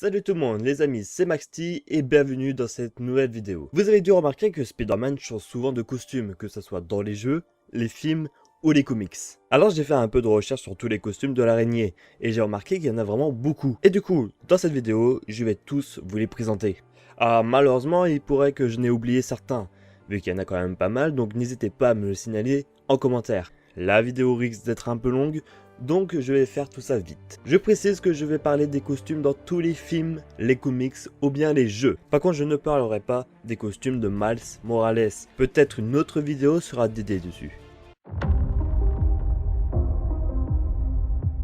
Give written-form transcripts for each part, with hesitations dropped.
Salut tout le monde les amis, c'est Maxty et bienvenue dans cette nouvelle vidéo. Vous avez dû remarquer que Spider-Man change souvent de costume, que ce soit dans les jeux, les films ou les comics. Alors j'ai fait un peu de recherche sur tous les costumes de l'araignée et j'ai remarqué qu'il y en a vraiment beaucoup. Et du coup, dans cette vidéo, je vais tous vous les présenter. Alors malheureusement, il pourrait que je n'ai oublié certains, vu qu'il y en a quand même pas mal, donc n'hésitez pas à me le signaler en commentaire. La vidéo risque d'être un peu longue, donc je vais faire tout ça vite. Je précise que je vais parler des costumes dans tous les films, les comics ou bien les jeux. Par contre je ne parlerai pas des costumes de Miles Morales. Peut-être une autre vidéo sera dédiée dessus.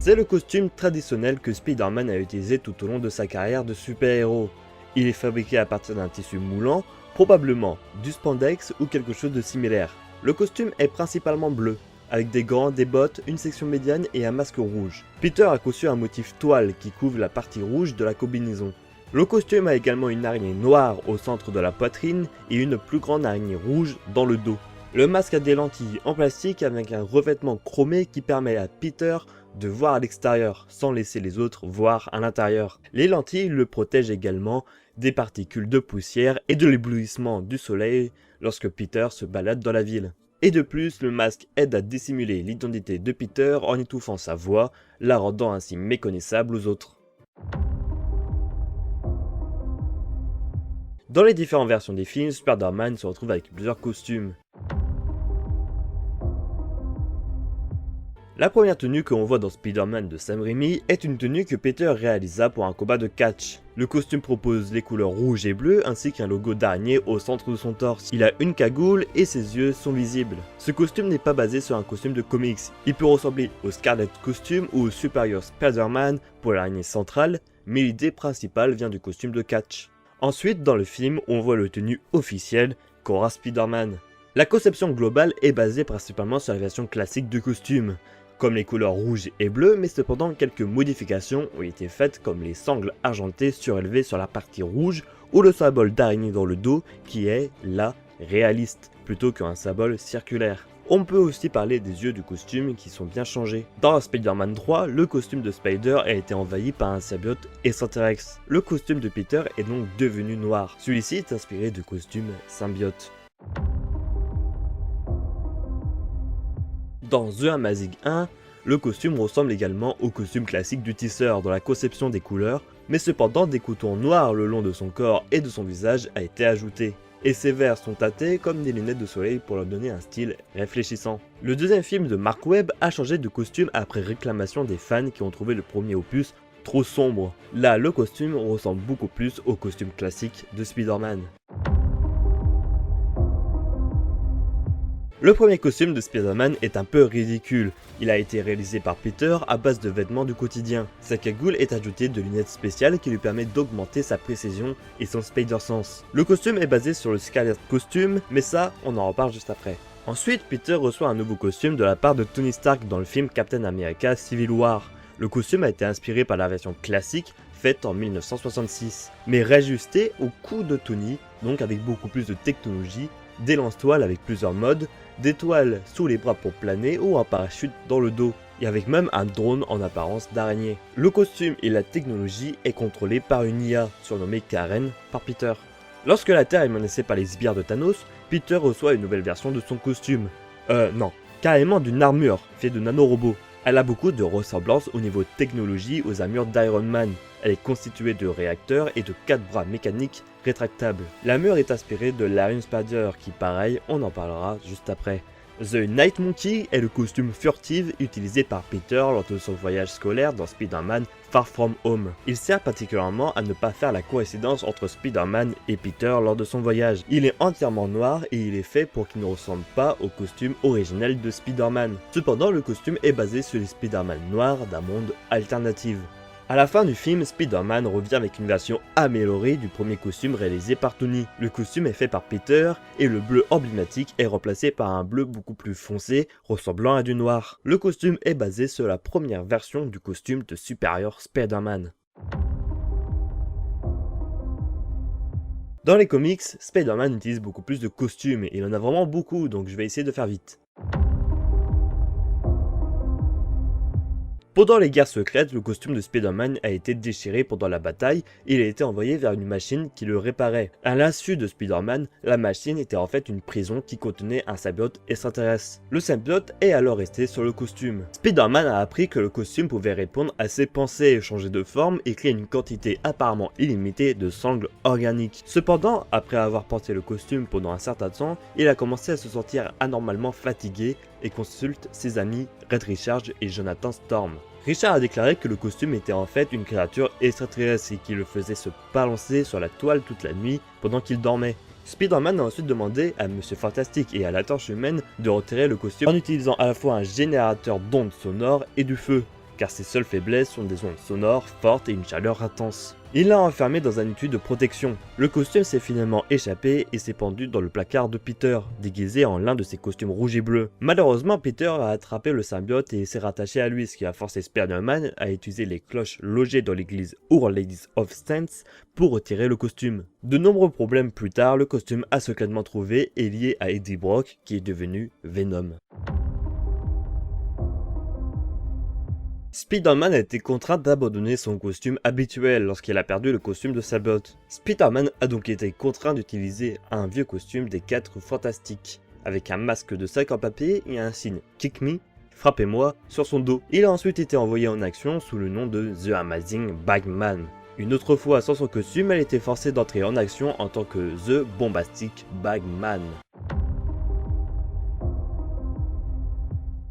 C'est le costume traditionnel que Spider-Man a utilisé tout au long de sa carrière de super-héros. Il est fabriqué à partir d'un tissu moulant, probablement du spandex ou quelque chose de similaire. Le costume est principalement bleu, avec des gants, des bottes, une section médiane et un masque rouge. Peter a conçu un motif toile qui couvre la partie rouge de la combinaison. Le costume a également une araignée noire au centre de la poitrine et une plus grande araignée rouge dans le dos. Le masque a des lentilles en plastique avec un revêtement chromé qui permet à Peter de voir à l'extérieur sans laisser les autres voir à l'intérieur. Les lentilles le protègent également des particules de poussière et de l'éblouissement du soleil lorsque Peter se balade dans la ville. Et de plus, le masque aide à dissimuler l'identité de Peter en étouffant sa voix, la rendant ainsi méconnaissable aux autres. Dans les différentes versions des films, Spider-Man se retrouve avec plusieurs costumes. La première tenue que l'on voit dans Spider-Man de Sam Raimi est une tenue que Peter réalisa pour un combat de catch. Le costume propose les couleurs rouge et bleu ainsi qu'un logo d'araignée au centre de son torse. Il a une cagoule et ses yeux sont visibles. Ce costume n'est pas basé sur un costume de comics. Il peut ressembler au Scarlet Costume ou au Superior Spider-Man pour l'araignée centrale, mais l'idée principale vient du costume de catch. Ensuite, dans le film, on voit le tenue officielle qu'aura Spider-Man. La conception globale est basée principalement sur la version classique du costume, comme les couleurs rouge et bleu, mais cependant quelques modifications ont été faites comme les sangles argentées surélevées sur la partie rouge ou le symbole d'araignée dans le dos qui est, là, réaliste, plutôt qu'un symbole circulaire. On peut aussi parler des yeux du costume qui sont bien changés. Dans Spider-Man 3, le costume de Spider a été envahi par un symbiote Ecenterex. Le costume de Peter est donc devenu noir. Celui-ci est inspiré du costume symbiote. Dans The Amazing 1, le costume ressemble également au costume classique du tisseur dans la conception des couleurs, mais cependant des coutons noirs le long de son corps et de son visage a été ajouté. Et ses verres sont tâtés comme des lunettes de soleil pour leur donner un style réfléchissant. Le deuxième film de Mark Webb a changé de costume après réclamation des fans qui ont trouvé le premier opus trop sombre. Là, le costume ressemble beaucoup plus au costume classique de Spider-Man. Le premier costume de Spider-Man est un peu ridicule. Il a été réalisé par Peter à base de vêtements du quotidien. Sa cagoule est ajoutée de lunettes spéciales qui lui permettent d'augmenter sa précision et son Spider-Sense. Le costume est basé sur le Scarlet Costume, mais ça, on en reparle juste après. Ensuite, Peter reçoit un nouveau costume de la part de Tony Stark dans le film Captain America Civil War. Le costume a été inspiré par la version classique faite en 1966, mais réajusté au coup de Tony, donc avec beaucoup plus de technologie, des lance-toiles avec plusieurs modes, des toiles sous les bras pour planer ou un parachute dans le dos, et avec même un drone en apparence d'araignée. Le costume et la technologie est contrôlé par une IA, surnommée Karen par Peter. Lorsque la Terre est menacée par les sbires de Thanos, Peter reçoit une nouvelle version de son costume. Non, carrément d'une armure faite de nanorobots. Elle a beaucoup de ressemblances au niveau technologie aux armures d'Iron Man. Elle est constituée de réacteurs et de 4 bras mécaniques rétractables. L'armure est inspirée de l'Iron Spider qui, pareil, on en parlera juste après. The Night Monkey est le costume furtif utilisé par Peter lors de son voyage scolaire dans Spider-Man Far From Home. Il sert particulièrement à ne pas faire la coïncidence entre Spider-Man et Peter lors de son voyage. Il est entièrement noir et il est fait pour qu'il ne ressemble pas au costume originel de Spider-Man. Cependant, le costume est basé sur les Spider-Man noirs d'un monde alternatif. À la fin du film, Spider-Man revient avec une version améliorée du premier costume réalisé par Tony. Le costume est fait par Peter et le bleu emblématique est remplacé par un bleu beaucoup plus foncé ressemblant à du noir. Le costume est basé sur la première version du costume de Superior Spider-Man. Dans les comics, Spider-Man utilise beaucoup plus de costumes et il en a vraiment beaucoup donc je vais essayer de faire vite. Pendant les guerres secrètes, le costume de Spider-Man a été déchiré pendant la bataille et il a été envoyé vers une machine qui le réparait. À l'insu de Spider-Man, la machine était en fait une prison qui contenait un symbiote extraterrestre. Le symbiote est alors resté sur le costume. Spider-Man a appris que le costume pouvait répondre à ses pensées, changer de forme et créer une quantité apparemment illimitée de sangles organiques. Cependant, après avoir porté le costume pendant un certain temps, il a commencé à se sentir anormalement fatigué et consulte ses amis Red Richard et Jonathan Storm. Richard a déclaré que le costume était en fait une créature extraterrestre et qui le faisait se balancer sur la toile toute la nuit pendant qu'il dormait. Spider-Man a ensuite demandé à Monsieur Fantastique et à la Torche Humaine de retirer le costume en utilisant à la fois un générateur d'ondes sonores et du feu, car ses seules faiblesses sont des ondes sonores fortes et une chaleur intense. Il l'a enfermé dans un étui de protection. Le costume s'est finalement échappé et s'est pendu dans le placard de Peter, déguisé en l'un de ses costumes rouges et bleus. Malheureusement, Peter a attrapé le symbiote et s'est rattaché à lui, ce qui a forcé Spider-Man à utiliser les cloches logées dans l'église Our Lady of Saints pour retirer le costume. De nombreux problèmes plus tard, le costume a secrètement trouvé est lié à Eddie Brock, qui est devenu Venom. Spider-Man a été contraint d'abandonner son costume habituel lorsqu'il a perdu le costume de symbiote. Spider-Man a donc été contraint d'utiliser un vieux costume des 4 Fantastiques, avec un masque de sac en papier et un signe « Kick me », frappez-moi, sur son dos. Il a ensuite été envoyé en action sous le nom de The Amazing Bagman. Une autre fois sans son costume, elle était forcée d'entrer en action en tant que The Bombastic Bagman.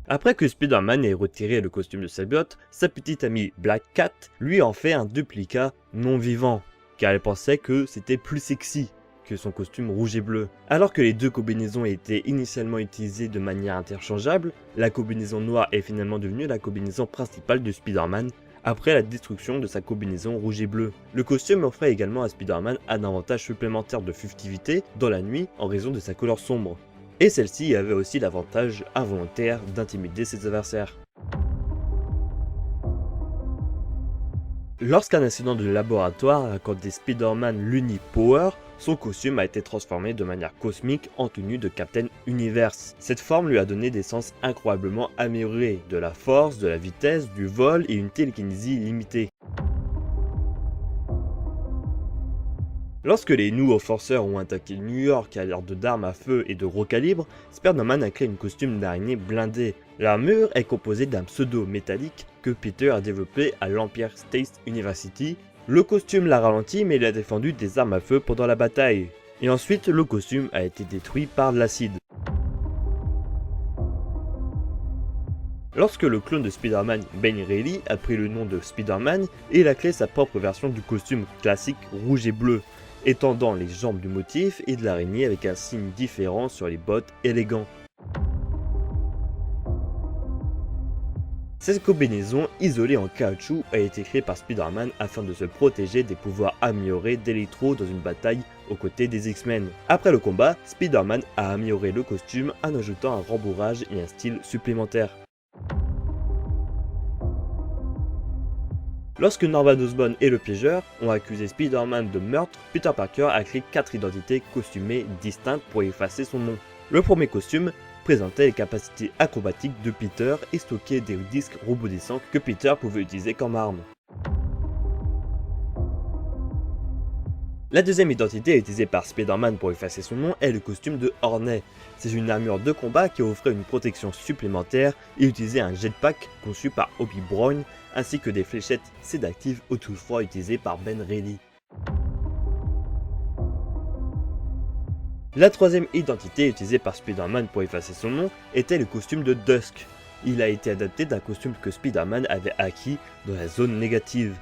Après que Spider-Man ait retiré le costume de symbiote, sa petite amie Black Cat lui en fait un duplicat non vivant, car elle pensait que c'était plus sexy que son costume rouge et bleu. Alors que les deux combinaisons étaient initialement utilisées de manière interchangeable, la combinaison noire est finalement devenue la combinaison principale de Spider-Man après la destruction de sa combinaison rouge et bleu. Le costume offrait également à Spider-Man un avantage supplémentaire de furtivité dans la nuit en raison de sa couleur sombre. Et celle-ci avait aussi l'avantage involontaire d'intimider ses adversaires. Lorsqu'un incident de laboratoire a accordé Spider-Man l'Uni-Power, son costume a été transformé de manière cosmique en tenue de Captain Universe. Cette forme lui a donné des sens incroyablement améliorés, de la force, de la vitesse, du vol et une télékinésie limitée. Lorsque les New Forceurs ont attaqué New York à l'aide d'armes à feu et de gros calibre, Spider-Man a créé une costume d'araignée blindée. L'armure est composée d'un pseudo métallique que Peter a développé à l'Empire State University. Le costume l'a ralenti mais il a défendu des armes à feu pendant la bataille. Et ensuite, le costume a été détruit par de l'acide. Lorsque le clone de Spider-Man, Ben Reilly, a pris le nom de Spider-Man, il a créé sa propre version du costume classique rouge et bleu, étendant les jambes du motif et de l'araignée avec un signe différent sur les bottes et les gants. Cette combinaison isolée en caoutchouc a été créée par Spider-Man afin de se protéger des pouvoirs améliorés d'Electro dans une bataille aux côtés des X-Men. Après le combat, Spider-Man a amélioré le costume en ajoutant un rembourrage et un style supplémentaire. Lorsque Norman Osborn et le Piégeur ont accusé Spider-Man de meurtre, Peter Parker a créé 4 identités costumées distinctes pour effacer son nom. Le premier costume présentait les capacités acrobatiques de Peter et stockait des disques rebondissants que Peter pouvait utiliser comme arme. La deuxième identité utilisée par Spider-Man pour effacer son nom est le costume de Hornet. C'est une armure de combat qui offrait une protection supplémentaire et utilisait un jetpack conçu par Hobie Brown ainsi que des fléchettes sédatives autrefois utilisées par Ben Reilly. La troisième identité utilisée par Spider-Man pour effacer son nom était le costume de Dusk. Il a été adapté d'un costume que Spider-Man avait acquis dans la zone négative.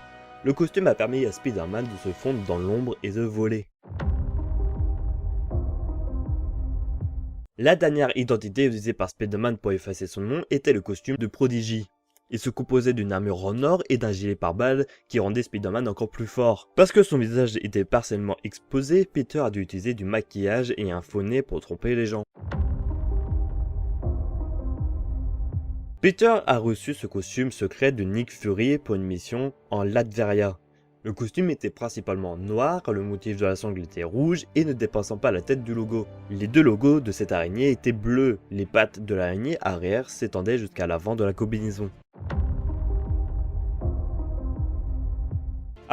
Le costume a permis à Spider-Man de se fondre dans l'ombre et de voler. La dernière identité utilisée par Spider-Man pour effacer son nom était le costume de Prodigy. Il se composait d'une armure en or et d'un gilet pare-balles qui rendait Spider-Man encore plus fort. Parce que son visage était partiellement exposé, Peter a dû utiliser du maquillage et un faux nez pour tromper les gens. Peter a reçu ce costume secret de Nick Fury pour une mission en Latveria. Le costume était principalement noir, le motif de la sangle était rouge et ne dépassant pas la tête du logo. Les deux logos de cette araignée étaient bleus, les pattes de l'araignée arrière s'étendaient jusqu'à l'avant de la combinaison.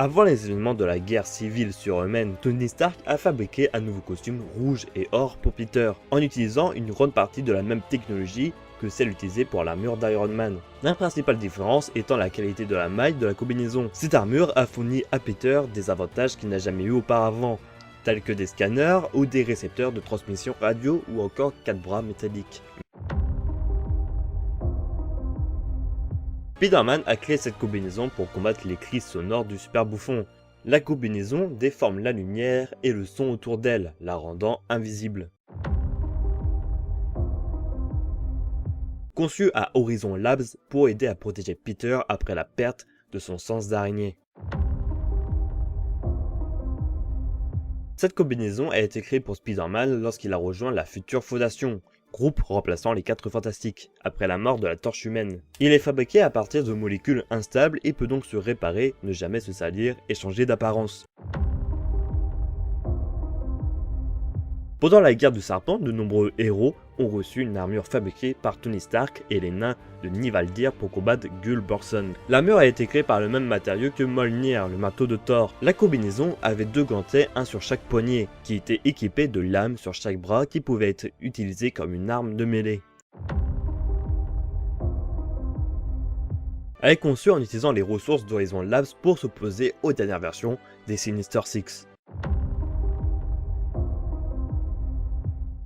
Avant les événements de la guerre civile surhumaine, Tony Stark a fabriqué un nouveau costume rouge et or pour Peter, en utilisant une grande partie de la même technologie que celle utilisée pour l'armure d'Iron Man. La principale différence étant la qualité de la maille de la combinaison. Cette armure a fourni à Peter des avantages qu'il n'a jamais eu auparavant, tels que des scanners ou des récepteurs de transmission radio ou encore 4 bras métalliques. Spider-Man a créé cette combinaison pour combattre les crises sonores du super bouffon. La combinaison déforme la lumière et le son autour d'elle, la rendant invisible. Conçu à Horizon Labs pour aider à protéger Peter après la perte de son sens d'araignée. Cette combinaison a été créée pour Spider-Man lorsqu'il a rejoint la future Fondation, groupe remplaçant les 4 Fantastiques, après la mort de la Torche Humaine. Il est fabriqué à partir de molécules instables et peut donc se réparer, ne jamais se salir et changer d'apparence. Pendant la guerre du serpent, de nombreux héros ont reçu une armure fabriquée par Tony Stark et les nains de Nivaldir pour combattre Gulborson. L'armure a été créée par le même matériau que Mjolnir, le marteau de Thor. La combinaison avait 2 gantets, un sur chaque poignet, qui étaient équipés de lames sur chaque bras qui pouvaient être utilisées comme une arme de mêlée. Elle est conçue en utilisant les ressources d'Horizon Labs pour s'opposer aux dernières versions des Sinister Six.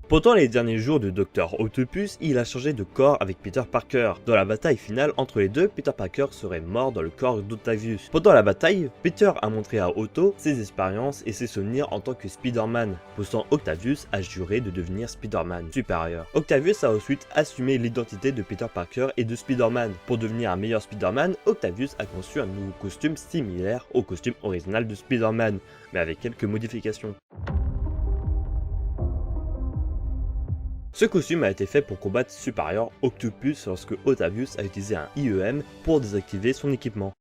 Pendant les derniers jours de Dr. Octopus, il a changé de corps avec Peter Parker. Dans la bataille finale entre les deux, Peter Parker serait mort dans le corps d'Octavius. Pendant la bataille, Peter a montré à Otto ses expériences et ses souvenirs en tant que Spider-Man, poussant Octavius à jurer de devenir Spider-Man supérieur. Octavius a ensuite assumé l'identité de Peter Parker et de Spider-Man. Pour devenir un meilleur Spider-Man, Octavius a conçu un nouveau costume similaire au costume original de Spider-Man, mais avec quelques modifications. Ce costume a été fait pour combattre Superior Octopus lorsque Octavius a utilisé un IEM pour désactiver son équipement.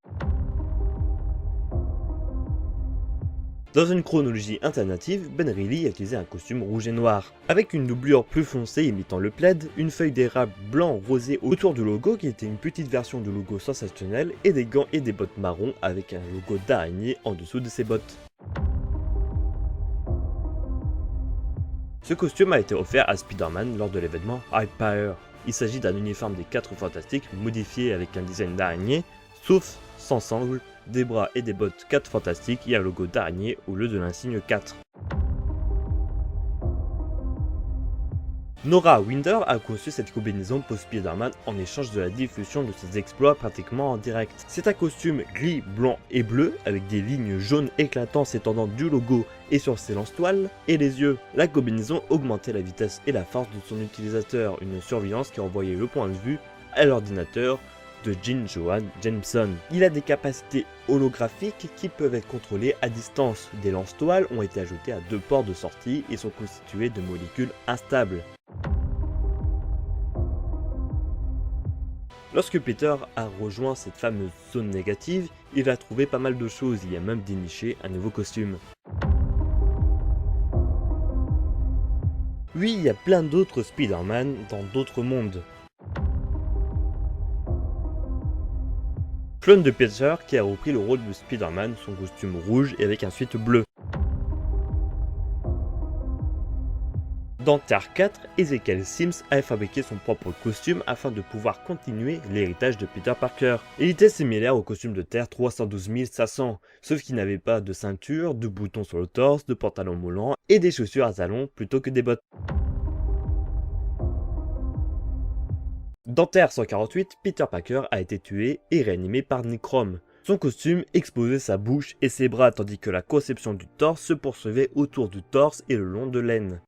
Dans une chronologie alternative, Ben Reilly a utilisé un costume rouge et noir, avec une doublure plus foncée imitant le plaid, une feuille d'érable blanc rosé autour du logo qui était une petite version du logo sensationnel et des gants et des bottes marron avec un logo d'araignée en dessous de ses bottes. Ce costume a été offert à Spider-Man lors de l'événement High Power. Il s'agit d'un uniforme des 4 Fantastiques modifié avec un design d'araignée, sauf sans sangle, des bras et des bottes 4 Fantastiques et un logo d'araignée au lieu de l'insigne 4. Nora Winder a conçu cette combinaison pour Spider-Man en échange de la diffusion de ses exploits pratiquement en direct. C'est un costume gris, blanc et bleu avec des lignes jaunes éclatantes s'étendant du logo et sur ses lance-toiles et les yeux. La combinaison augmentait la vitesse et la force de son utilisateur, une surveillance qui envoyait le point de vue à l'ordinateur de Gene Johan Jameson. Il a des capacités holographiques qui peuvent être contrôlées à distance. Des lance-toiles ont été ajoutées à 2 ports de sortie et sont constituées de molécules instables. Lorsque Peter a rejoint cette fameuse zone négative, il a trouvé pas mal de choses, il a même déniché un nouveau costume. Oui, il y a plein d'autres Spider-Man dans d'autres mondes. Clone de Peter qui a repris le rôle de Spider-Man, son costume rouge et avec un suite bleu. Dans Terre 4, Ezekiel Sims a fabriqué son propre costume afin de pouvoir continuer l'héritage de Peter Parker. Il était similaire au costume de Terre 312 500, sauf qu'il n'avait pas de ceinture, de boutons sur le torse, de pantalon moulant et des chaussures à talons plutôt que des bottes. Dans Terre 148, Peter Parker a été tué et réanimé par Nicrom. Son costume exposait sa bouche et ses bras tandis que la conception du torse se poursuivait autour du torse et le long de l'aine.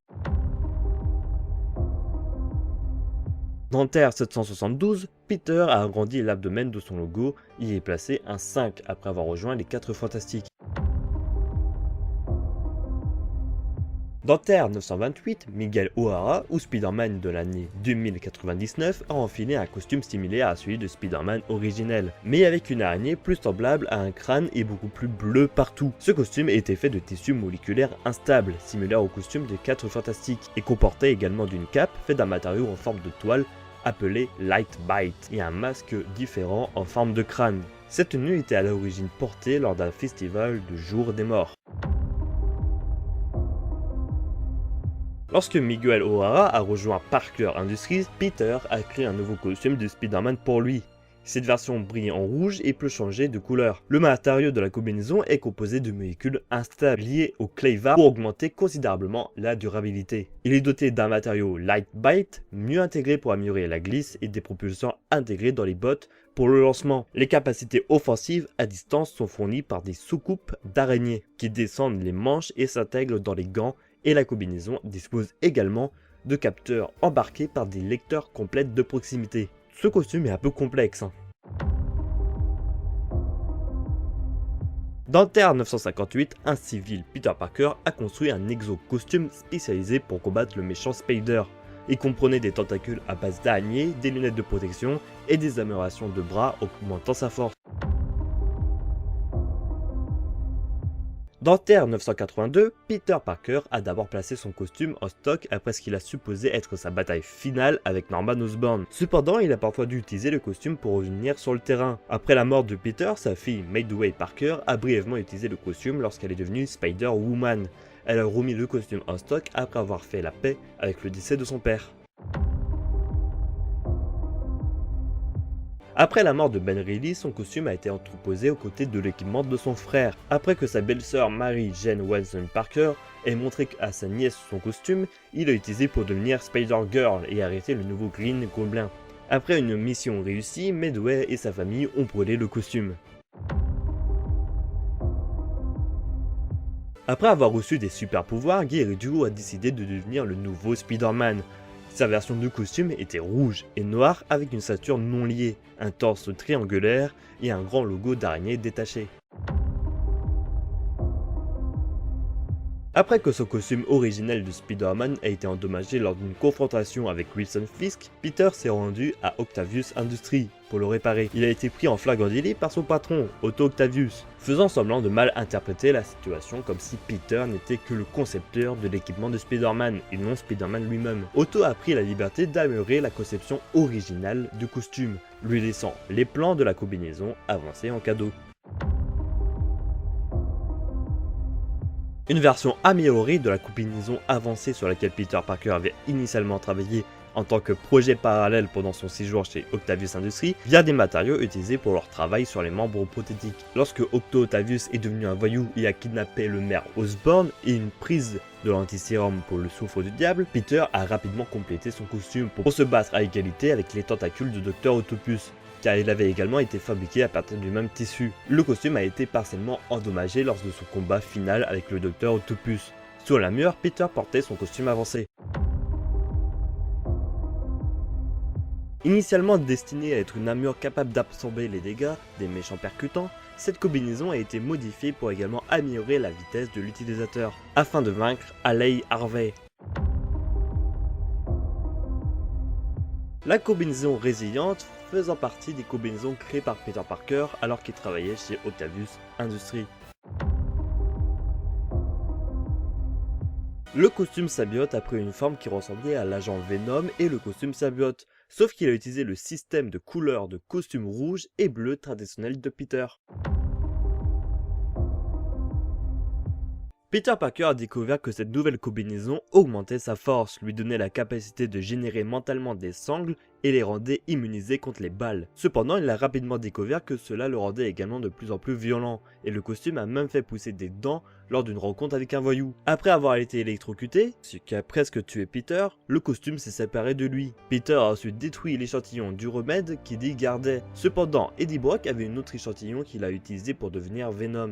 Dans Terre 772, Peter a agrandi l'abdomen de son logo et y est placé un 5 après avoir rejoint les 4 Fantastiques. Dans Terre 928, Miguel O'Hara, ou Spider-Man de l'année 2099, a enfilé un costume similaire à celui de Spider-Man originel, mais avec une araignée plus semblable à un crâne et beaucoup plus bleu partout. Ce costume était fait de tissu moléculaire instable, similaire au costume des 4 Fantastiques, et comportait également d'une cape faite d'un matériau en forme de toile appelé Light Bite, et un masque différent en forme de crâne. Cette tenue était à l'origine portée lors d'un festival de Jour des Morts. Lorsque Miguel O'Hara a rejoint Parker Industries, Peter a créé un nouveau costume de Spider-Man pour lui. Cette version brille en rouge et peut changer de couleur. Le matériau de la combinaison est composé de molécules instables liées au Clayva pour augmenter considérablement la durabilité. Il est doté d'un matériau Lightbite, mieux intégré pour améliorer la glisse et des propulseurs intégrés dans les bottes pour le lancement. Les capacités offensives à distance sont fournies par des soucoupes d'araignée qui descendent les manches et s'intègrent dans les gants, et la combinaison dispose également de capteurs embarqués par des lecteurs complètes de proximité. Ce costume est un peu complexe. Dans Terre 958, un civil, Peter Parker, a construit un exo-costume spécialisé pour combattre le méchant Spider. Il comprenait des tentacules à base d'araignées, des lunettes de protection et des améliorations de bras augmentant sa force. Dans Terre 982, Peter Parker a d'abord placé son costume en stock après ce qu'il a supposé être sa bataille finale avec Norman Osborn. Cependant, il a parfois dû utiliser le costume pour revenir sur le terrain. Après la mort de Peter, sa fille Maydway Parker a brièvement utilisé le costume lorsqu'elle est devenue Spider-Woman. Elle a remis le costume en stock après avoir fait la paix avec le décès de son père. Après la mort de Ben Reilly, son costume a été entreposé aux côtés de l'équipement de son frère. Après que sa belle-sœur Mary Jane Watson Parker ait montré à sa nièce son costume, il l'a utilisé pour devenir Spider-Girl et arrêter le nouveau Green Goblin. Après une mission réussie, Medway et sa famille ont brûlé le costume. Après avoir reçu des super pouvoirs, Guy Duo a décidé de devenir le nouveau Spider-Man. Sa version du costume était rouge et noire avec une ceinture non liée, un torse triangulaire et un grand logo d'araignée détaché. Après que son costume originel de Spider-Man a été endommagé lors d'une confrontation avec Wilson Fisk, Peter s'est rendu à Octavius Industries pour le réparer. Il a été pris en flagrant délit par son patron, Otto Octavius, faisant semblant de mal interpréter la situation comme si Peter n'était que le concepteur de l'équipement de Spider-Man et non Spider-Man lui-même. Otto a pris la liberté d'améliorer la conception originale du costume, lui laissant les plans de la combinaison avancés en cadeau. Une version améliorée de la combinaison avancée sur laquelle Peter Parker avait initialement travaillé en tant que projet parallèle pendant son séjour chez Octavius Industries via des matériaux utilisés pour leur travail sur les membres prothétiques. Lorsque Octo Octavius est devenu un voyou et a kidnappé le maire Osborn et une prise de l'antisérum pour le souffle du diable, Peter a rapidement complété son costume pour se battre à égalité avec les tentacules de Dr Octopus, car il avait également été fabriqué à partir du même tissu. Le costume a été partiellement endommagé lors de son combat final avec le Dr Octopus. Sur la mur, Peter portait son costume avancé. Initialement destinée à être une armure capable d'absorber les dégâts des méchants percutants, cette combinaison a été modifiée pour également améliorer la vitesse de l'utilisateur, afin de vaincre Haley Harvey. La combinaison résiliente faisant partie des combinaisons créées par Peter Parker alors qu'il travaillait chez Octavius Industries. Le costume symbiote a pris une forme qui ressemblait à l'agent Venom et le costume symbiote, sauf qu'il a utilisé le système de couleurs de costume rouge et bleu traditionnel de Peter. Peter Parker a découvert que cette nouvelle combinaison augmentait sa force, lui donnait la capacité de générer mentalement des sangles et les rendait immunisés contre les balles. Cependant, il a rapidement découvert que cela le rendait également de plus en plus violent, et le costume a même fait pousser des dents lors d'une rencontre avec un voyou. Après avoir été électrocuté, ce qui a presque tué Peter, le costume s'est séparé de lui. Peter a ensuite détruit l'échantillon du remède qu'Eddie gardait. Cependant, Eddie Brock avait un autre échantillon qu'il a utilisé pour devenir Venom.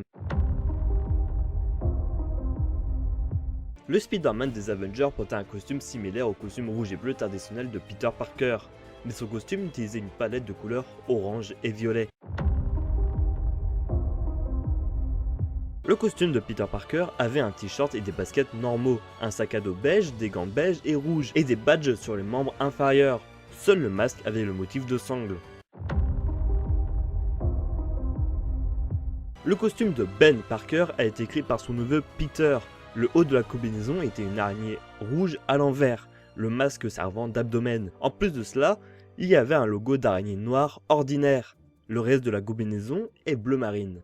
Le Spider-Man des Avengers portait un costume similaire au costume rouge et bleu traditionnel de Peter Parker, mais son costume utilisait une palette de couleurs orange et violet. Le costume de Peter Parker avait un t-shirt et des baskets normaux, un sac à dos beige, des gants beige et rouges, et des badges sur les membres inférieurs. Seul le masque avait le motif de sangle. Le costume de Ben Parker a été créé par son neveu Peter. Le haut de la combinaison était une araignée rouge à l'envers, le masque servant d'abdomen. En plus de cela, il y avait un logo d'araignée noire ordinaire. Le reste de la combinaison est bleu marine.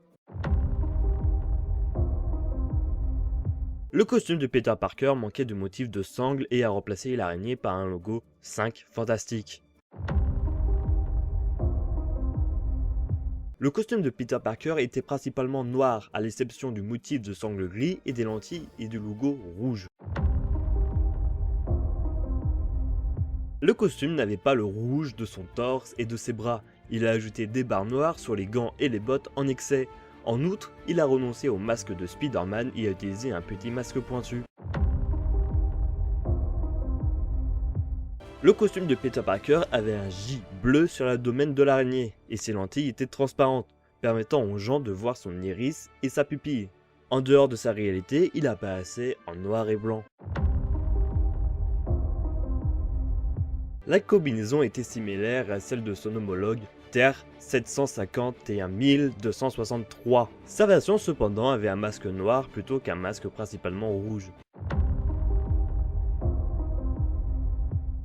Le costume de Peter Parker manquait de motifs de sangle et a remplacé l'araignée par un logo 5 Fantastique. Le costume de Peter Parker était principalement noir, à l'exception du motif de sangle gris et des lentilles et du logo rouge. Le costume n'avait pas le rouge de son torse et de ses bras, il a ajouté des barres noires sur les gants et les bottes en excès. En outre, il a renoncé au masque de Spider-Man et a utilisé un petit masque pointu. Le costume de Peter Parker avait un J bleu sur l'abdomen de l'araignée, et ses lentilles étaient transparentes, permettant aux gens de voir son iris et sa pupille. En dehors de sa réalité, il apparaissait en noir et blanc. La combinaison était similaire à celle de son homologue Terre 751 263. Sa version cependant avait un masque noir plutôt qu'un masque principalement rouge.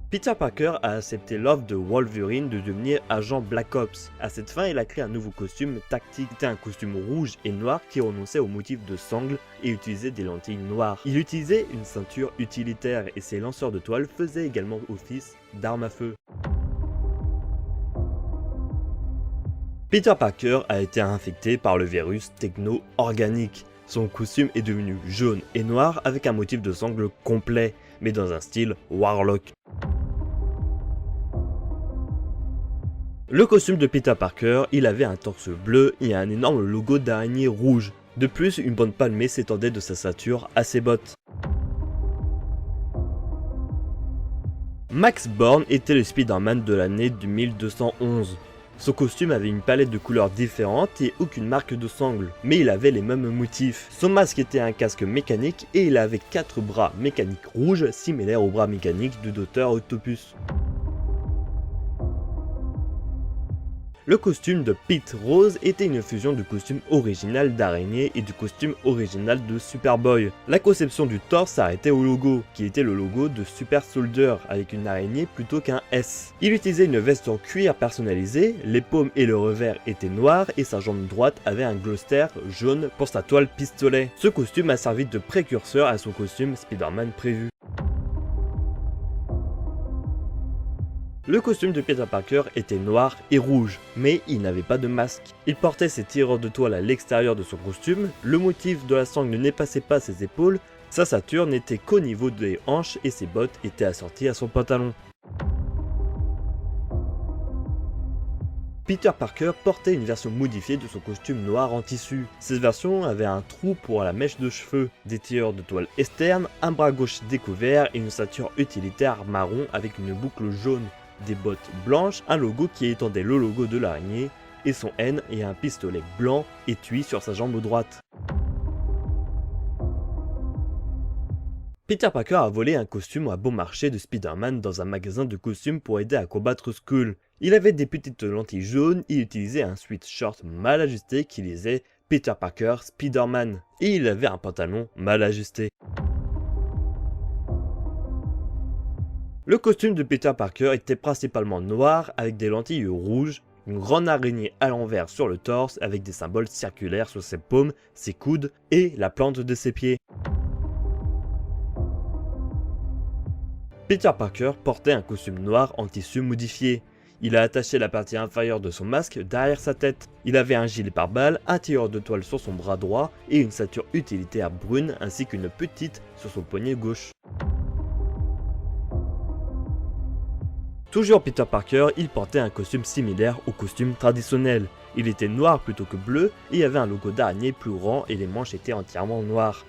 Peter Parker a accepté l'offre de Wolverine de devenir agent Black Ops. À cette fin, il a créé un nouveau costume tactique. C'était un costume rouge et noir qui renonçait au motif de sangle et utilisait des lentilles noires. Il utilisait une ceinture utilitaire et ses lanceurs de toile faisaient également office d'armes à feu. Peter Parker a été infecté par le virus techno-organique. Son costume est devenu jaune et noir avec un motif de sangle complet, mais dans un style Warlock. Le costume de Peter Parker, il avait un torse bleu et un énorme logo d'araignée rouge. De plus, une bande palmée s'étendait de sa ceinture à ses bottes. Max Born était le Spider-Man de l'année 1211. Son costume avait une palette de couleurs différentes et aucune marque de sangle, mais il avait les mêmes motifs. Son masque était un casque mécanique et il avait 4 bras mécaniques rouges similaires aux bras mécaniques du Dr Octopus. Le costume de Pete Rose était une fusion du costume original d'araignée et du costume original de Superboy. La conception du torse s'arrêtait au logo, qui était le logo de Super Soldier, avec une araignée plutôt qu'un S. Il utilisait une veste en cuir personnalisée, les paumes et le revers étaient noirs et sa jambe droite avait un Gloucester jaune pour sa toile pistolet. Ce costume a servi de précurseur à son costume Spider-Man prévu. Le costume de Peter Parker était noir et rouge, mais il n'avait pas de masque. Il portait ses tireurs de toile à l'extérieur de son costume, le motif de la sangle ne dépassait pas ses épaules, sa ceinture n'était qu'au niveau des hanches et ses bottes étaient assorties à son pantalon. Peter Parker portait une version modifiée de son costume noir en tissu. Cette version avait un trou pour la mèche de cheveux, des tireurs de toile externes, un bras gauche découvert et une ceinture utilitaire marron avec une boucle jaune. Des bottes blanches, un logo qui étendait le logo de l'araignée, et son N et un pistolet blanc étui sur sa jambe droite. Peter Parker a volé un costume à bon marché de Spider-Man dans un magasin de costumes pour aider à combattre Skrull. Il avait des petites lentilles jaunes et utilisait un sweatshirt mal ajusté qui lisait Peter Parker Spider-Man, et il avait un pantalon mal ajusté. Le costume de Peter Parker était principalement noir avec des lentilles rouges, une grande araignée à l'envers sur le torse avec des symboles circulaires sur ses paumes, ses coudes et la plante de ses pieds. Peter Parker portait un costume noir en tissu modifié. Il a attaché la partie inférieure de son masque derrière sa tête. Il avait un gilet pare-balles, un tireur de toile sur son bras droit et une ceinture utilitaire brune ainsi qu'une petite sur son poignet gauche. Toujours Peter Parker, il portait un costume similaire au costume traditionnel. Il était noir plutôt que bleu et avait un logo d'araignée plus grand et les manches étaient entièrement noires.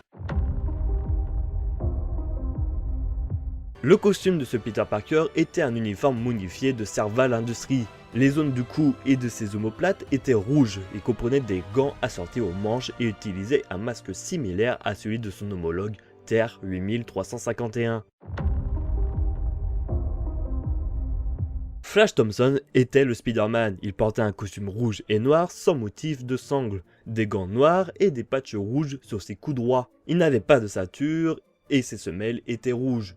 Le costume de ce Peter Parker était un uniforme modifié de Serval Industries. Les zones du cou et de ses omoplates étaient rouges et comprenaient des gants assortis aux manches et utilisaient un masque similaire à celui de son homologue Terre 8351. Flash Thompson était le Spider-Man, il portait un costume rouge et noir sans motif de sangle, des gants noirs et des patchs rouges sur ses coups droits. Il n'avait pas de ceinture et ses semelles étaient rouges.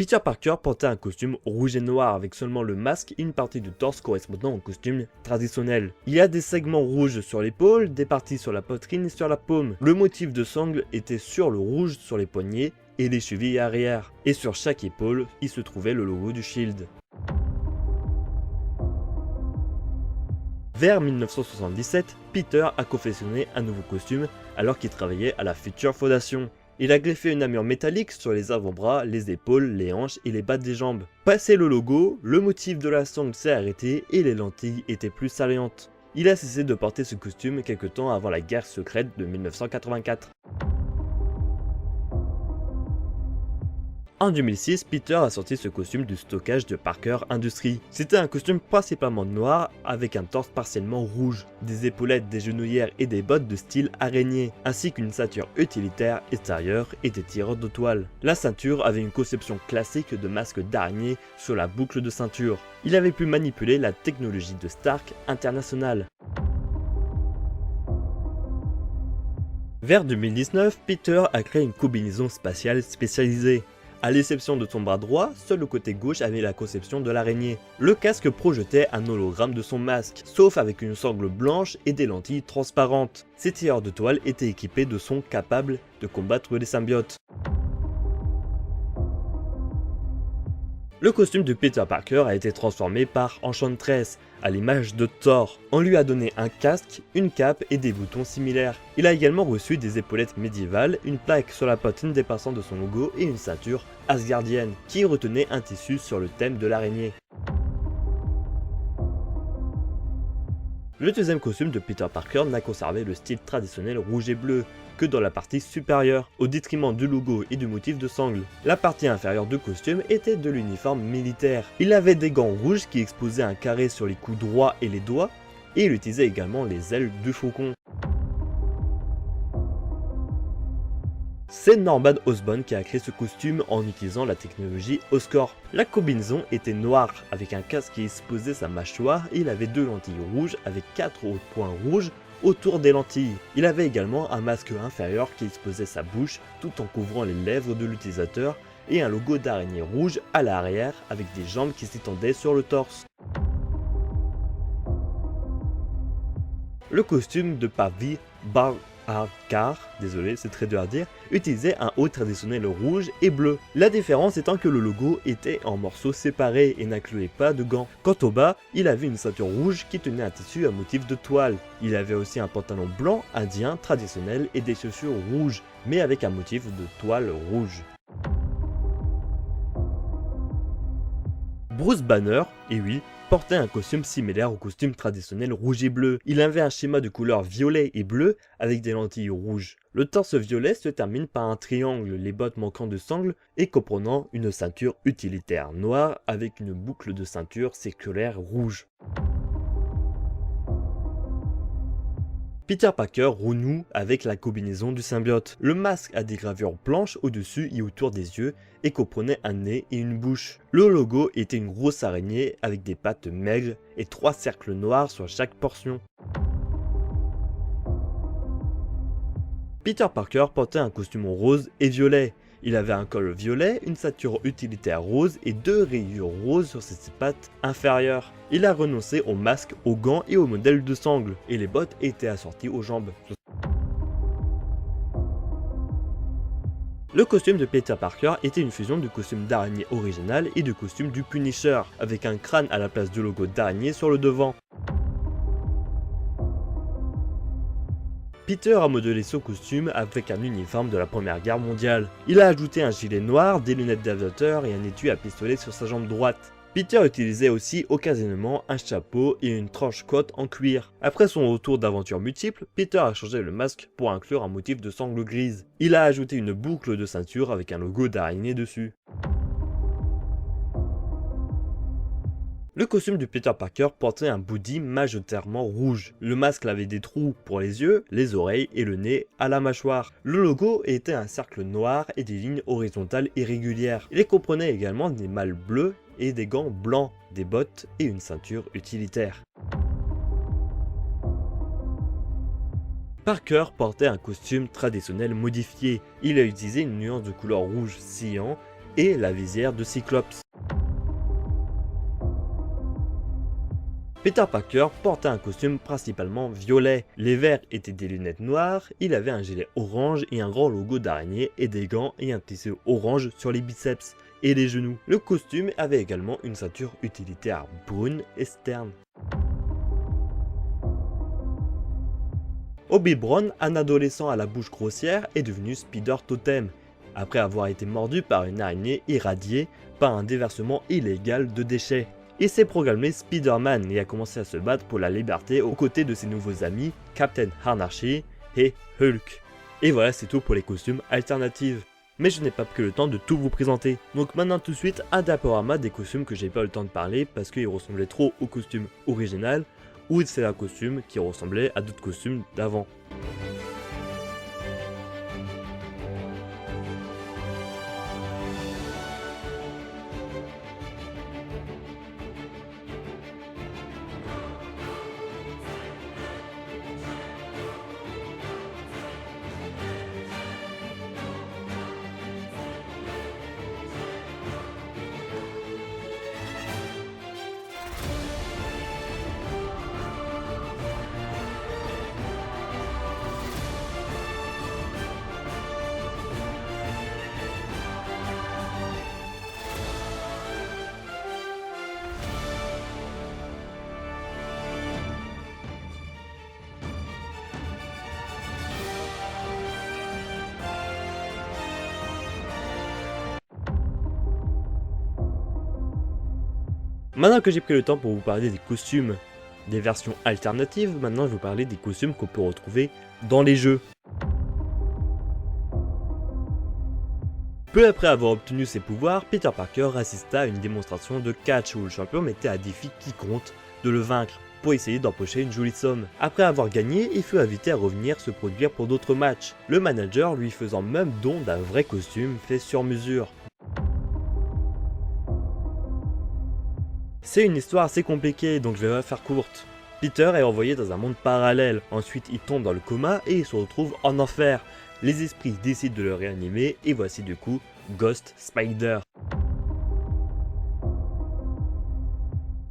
Peter Parker portait un costume rouge et noir avec seulement le masque et une partie du torse correspondant au costume traditionnel. Il y a des segments rouges sur l'épaule, des parties sur la poitrine et sur la paume. Le motif de sangle était sur le rouge sur les poignets et les chevilles arrière. Et sur chaque épaule, il se trouvait le logo du Shield. Vers 1977, Peter a confectionné un nouveau costume alors qu'il travaillait à la Future Foundation. Il a greffé une armure métallique sur les avant-bras, les épaules, les hanches et les battes des jambes. Passé le logo, le motif de la sangle s'est arrêté et les lentilles étaient plus salientes. Il a cessé de porter ce costume quelque temps avant la guerre secrète de 1984. En 2006, Peter a sorti ce costume du stockage de Parker Industries. C'était un costume principalement noir avec un torse partiellement rouge, des épaulettes, des genouillères et des bottes de style araignée, ainsi qu'une ceinture utilitaire extérieure et des tireurs de toile. La ceinture avait une conception classique de masque d'araignée sur la boucle de ceinture. Il avait pu manipuler la technologie de Stark International. Vers 2019, Peter a créé une combinaison spatiale spécialisée. À l'exception de son bras droit, seul le côté gauche avait la conception de l'araignée. Le casque projetait un hologramme de son masque, sauf avec une sangle blanche et des lentilles transparentes. Ses tireurs de toile étaient équipés de sons capables de combattre les symbiotes. Le costume de Peter Parker a été transformé par Enchantress, à l'image de Thor. On lui a donné un casque, une cape et des boutons similaires. Il a également reçu des épaulettes médiévales, une plaque sur la poitrine dépassant de son logo et une ceinture asgardienne, qui retenait un tissu sur le thème de l'araignée. Le deuxième costume de Peter Parker n'a conservé le style traditionnel rouge et bleu que dans la partie supérieure, au détriment du logo et du motif de sangle. La partie inférieure du costume était de l'uniforme militaire. Il avait des gants rouges qui exposaient un carré sur les coups droits et les doigts, et il utilisait également les ailes du faucon. C'est Norman Osborn qui a créé ce costume en utilisant la technologie Oscorp. La combinaison était noire avec un casque qui exposait sa mâchoire et il avait deux lentilles rouges avec 4 autres points rouges autour des lentilles. Il avait également un masque inférieur qui exposait sa bouche tout en couvrant les lèvres de l'utilisateur et un logo d'araignée rouge à l'arrière avec des jambes qui s'étendaient sur le torse. Le costume de Pavi Barkar, désolé c'est très dur à dire, utilisait un haut traditionnel rouge et bleu. La différence étant que le logo était en morceaux séparés et n'incluait pas de gants. Quant au bas, il avait une ceinture rouge qui tenait un tissu à motif de toile. Il avait aussi un pantalon blanc indien traditionnel et des chaussures rouges, mais avec un motif de toile rouge. Bruce Banner, et oui, portait un costume similaire au costume traditionnel rouge et bleu. Il avait un schéma de couleurs violet et bleu avec des lentilles rouges. Le torse violet se termine par un triangle, les bottes manquant de sangle et comprenant une ceinture utilitaire noire avec une boucle de ceinture circulaire rouge. Peter Parker renoue avec la combinaison du symbiote. Le masque a des gravures blanches au-dessus et autour des yeux et comprenait un nez et une bouche. Le logo était une grosse araignée avec des pattes maigres et 3 cercles noirs sur chaque portion. Peter Parker portait un costume rose et violet. Il avait un col violet, une ceinture utilitaire rose et 2 rayures roses sur ses pattes inférieures. Il a renoncé au masque, aux gants et au modèle de sangle, et les bottes étaient assorties aux jambes. Le costume de Peter Parker était une fusion du costume d'araignée original et du costume du Punisher, avec un crâne à la place du logo d'araignée sur le devant. Peter a modelé ce costume avec un uniforme de la Première Guerre mondiale. Il a ajouté un gilet noir, des lunettes d'aviateur et un étui à pistolet sur sa jambe droite. Peter utilisait aussi occasionnellement un chapeau et une trench-coat en cuir. Après son retour d'aventures multiples, Peter a changé le masque pour inclure un motif de sangle grise. Il a ajouté une boucle de ceinture avec un logo d'araignée dessus. Le costume de Peter Parker portait un body majoritairement rouge. Le masque avait des trous pour les yeux, les oreilles et le nez à la mâchoire. Le logo était un cercle noir et des lignes horizontales irrégulières. Il comprenait également des malles bleus et des gants blancs, des bottes et une ceinture utilitaire. Parker portait un costume traditionnel modifié. Il a utilisé une nuance de couleur rouge cyan et la visière de Cyclops. Peter Parker portait un costume principalement violet. Les verres étaient des lunettes noires, il avait un gilet orange et un grand logo d'araignée et des gants et un tissu orange sur les biceps et les genoux. Le costume avait également une ceinture utilitaire brune externe. Hobie Brown, un adolescent à la bouche grossière, est devenu Spider Totem, après avoir été mordu par une araignée irradiée par un déversement illégal de déchets. Il s'est proclamé Spider-Man et a commencé à se battre pour la liberté aux côtés de ses nouveaux amis Captain Anarchy et Hulk. Et voilà, c'est tout pour les costumes alternatifs. Mais je n'ai pas pris le temps de tout vous présenter. Donc maintenant tout de suite, un diaporama des costumes que j'ai pas eu le temps de parler parce qu'ils ressemblaient trop au costume original ou c'est un costume qui ressemblait à d'autres costumes d'avant. Maintenant que j'ai pris le temps pour vous parler des costumes des versions alternatives, maintenant je vais vous parler des costumes qu'on peut retrouver dans les jeux. Peu après avoir obtenu ses pouvoirs, Peter Parker assista à une démonstration de catch où le champion mettait à défi quiconque de le vaincre pour essayer d'empocher une jolie somme. Après avoir gagné, il fut invité à revenir se produire pour d'autres matchs, le manager lui faisant même don d'un vrai costume fait sur mesure. C'est une histoire assez compliquée, donc je vais la faire courte. Peter est envoyé dans un monde parallèle, ensuite il tombe dans le coma et il se retrouve en enfer. Les esprits décident de le réanimer et voici du coup Ghost Spider.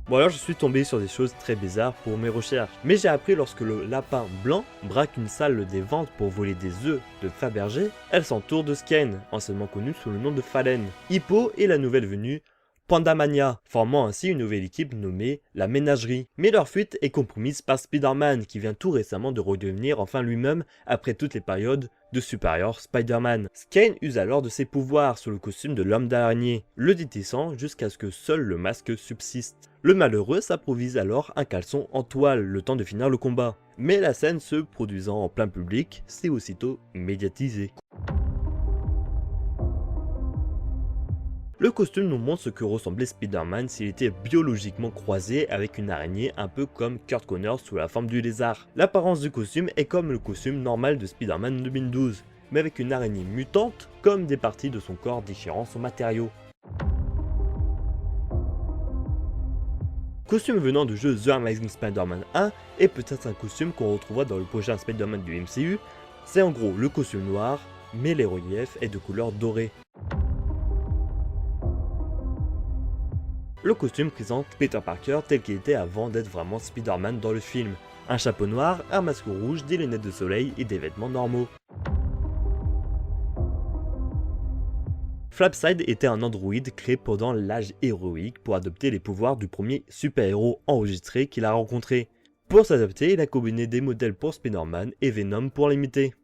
Bon alors je suis tombé sur des choses très bizarres pour mes recherches, mais j'ai appris lorsque le lapin blanc braque une salle des ventes pour voler des œufs de Fabergé, elle s'entoure de Skane, anciennement connu sous le nom de Fallen. Hippo est la nouvelle venue Pandamania, formant ainsi une nouvelle équipe nommée la Ménagerie. Mais leur fuite est compromise par Spider-Man, qui vient tout récemment de redevenir enfin lui-même après toutes les périodes de supérieur Spider-Man. Skane use alors de ses pouvoirs sur le costume de l'homme d'araignée, le détissant jusqu'à ce que seul le masque subsiste. Le malheureux s'improvise alors un caleçon en toile le temps de finir le combat. Mais la scène se produisant en plein public, c'est aussitôt médiatisé. Le costume nous montre ce que ressemblait Spider-Man s'il était biologiquement croisé avec une araignée un peu comme Kurt Connors sous la forme du lézard. L'apparence du costume est comme le costume normal de Spider-Man 2012, mais avec une araignée mutante comme des parties de son corps déchirant son matériau. Costume venant du jeu The Amazing Spider-Man 1 et peut-être un costume qu'on retrouvera dans le prochain Spider-Man du MCU, c'est en gros le costume noir, mais les reliefs est de couleur dorée. Le costume présente Peter Parker tel qu'il était avant d'être vraiment Spider-Man dans le film. Un chapeau noir, un masque rouge, des lunettes de soleil et des vêtements normaux. Flapside était un androïde créé pendant l'âge héroïque pour adopter les pouvoirs du premier super-héros enregistré qu'il a rencontré. Pour s'adapter, il a combiné des modèles pour Spider-Man et Venom pour l'imiter.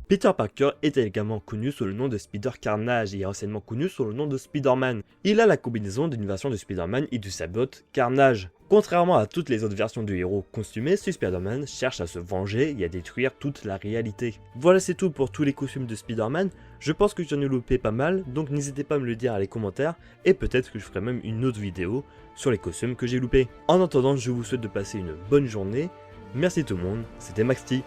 Peter Parker est également connu sous le nom de Spider-Carnage et est anciennement connu sous le nom de Spider-Man. Il a la combinaison d'une version de Spider-Man et du sabot Carnage. Contrairement à toutes les autres versions du héros costumé, ce Spider-Man cherche à se venger et à détruire toute la réalité. Voilà, c'est tout pour tous les costumes de Spider-Man. Je pense que j'en ai loupé pas mal, donc n'hésitez pas à me le dire dans les commentaires et peut-être que je ferai même une autre vidéo sur les costumes que j'ai loupés. En attendant, je vous souhaite de passer une bonne journée. Merci tout le monde, c'était Maxty.